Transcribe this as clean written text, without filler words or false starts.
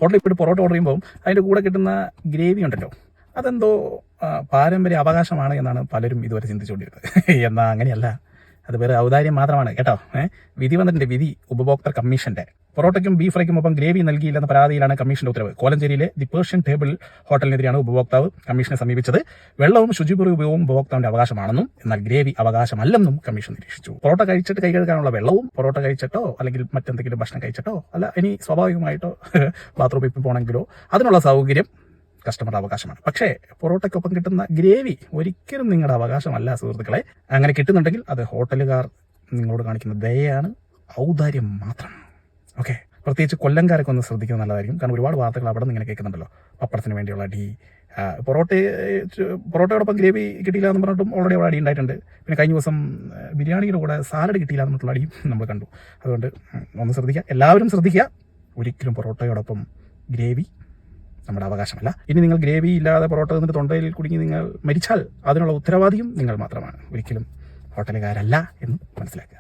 ഹോട്ടലിൽ പോയിട്ട് പൊറോട്ട ഓർഡർ ചെയ്യുമ്പോൾ അതിൻ്റെ കൂടെ കിട്ടുന്ന ഗ്രേവി ഉണ്ടല്ലോ, അതെന്തോ പാരമ്പര്യ അവകാശമാണ് എന്നാണ് പലരും ഇതുവരെ ചിന്തിച്ചുകൊണ്ടിരുന്നത്. എന്നാൽ അങ്ങനെയല്ല, അത് വേറെ ഔദാര്യം മാത്രമാണ് കേട്ടോ. വിധി വന്നിട്ടുണ്ട്, വിധി ഉപഭോക്തൃ കമ്മീഷന്റെ. പൊറോട്ടയ്ക്കും ബീഫ് ഫ്രൈക്കും ഒപ്പം ഗ്രേവി നൽകിയില്ലെന്ന പരാതിയിലാണ് കമ്മീഷന്റെ ഉത്തരവ്. കോലഞ്ചേരിയിലെ ദി പേർഷ്യൻ ടേബിൾ ഹോട്ടലിനെതിരെയാണ് ഉപഭോക്താവ് കമ്മീഷനെ സമീപിച്ചത്. വെള്ളവും ശുചിപൂർവ്വ ഉപയോഗവും ഉപഭോക്താവിന്റെ അവകാശമാണെന്നും എന്നാൽ ഗ്രേവി അവകാശമല്ലെന്നും കമ്മീഷൻ നിരീക്ഷിച്ചു. പൊറോട്ട കഴിച്ചിട്ട് കൈ കഴുകാനുള്ള വെള്ളവും പൊറോട്ട കഴിച്ചിട്ടോ അല്ലെങ്കിൽ മറ്റെന്തെങ്കിലും ഭക്ഷണം കഴിച്ചിട്ടോ അല്ല ഇനി സ്വാഭാവികമായിട്ടോ ബാത്റൂമിൽ പോകണമെങ്കിലോ അതിനുള്ള സൗകര്യം കസ്റ്റമറുടെ അവകാശമാണ്. പക്ഷേ പൊറോട്ടയ്ക്കൊപ്പം കിട്ടുന്ന ഗ്രേവി ഒരിക്കലും നിങ്ങളുടെ അവകാശമല്ല സുഹൃത്തുക്കളെ. അങ്ങനെ കിട്ടുന്നുണ്ടെങ്കിൽ അത് ഹോട്ടലുകാർ നിങ്ങളോട് കാണിക്കുന്ന ദയയാണ്, ഔദാര്യം മാത്രം. ഓക്കെ, പ്രത്യേകിച്ച് കൊല്ലംകാരൊക്കെ ഒന്ന് ശ്രദ്ധിക്കുന്നത് നല്ലതായിരിക്കും. കാരണം ഒരുപാട് വാർത്തകൾ അവിടെ നിന്ന് ഇങ്ങനെ കേൾക്കുന്നുണ്ടല്ലോ, പപ്പടത്തിന് വേണ്ടിയുള്ള അടി, പൊറോട്ടയോടൊപ്പം ഗ്രേവി കിട്ടിയില്ല എന്ന് പറഞ്ഞിട്ടും ഓൾറെഡി അവിടെ അടി ഉണ്ടായിട്ടുണ്ട്. പിന്നെ കഴിഞ്ഞ ദിവസം ബിരിയാണിയുടെ കൂടെ സാലഡ് കിട്ടിയില്ല എന്നിട്ടുള്ള അടിയും നമ്മൾ കണ്ടു. അതുകൊണ്ട് ഒന്ന് ശ്രദ്ധിക്കുക, എല്ലാവരും ശ്രദ്ധിക്കുക. ഒരിക്കലും പൊറോട്ടയോടൊപ്പം ഗ്രേവി നമ്മുടെ അവകാശമല്ല. ഇനി നിങ്ങൾ ഗ്രേവി ഇല്ലാതെ പൊറോട്ട തിന്നിട്ട് തൊണ്ടയിൽ കുടുങ്ങി നിങ്ങൾ മരിച്ചാൽ അതിനുള്ള ഉത്തരവാദിയും നിങ്ങൾ മാത്രമാണ്, ഒരിക്കലും ഹോട്ടലുകാരല്ല എന്ന് മനസ്സിലാക്കുക.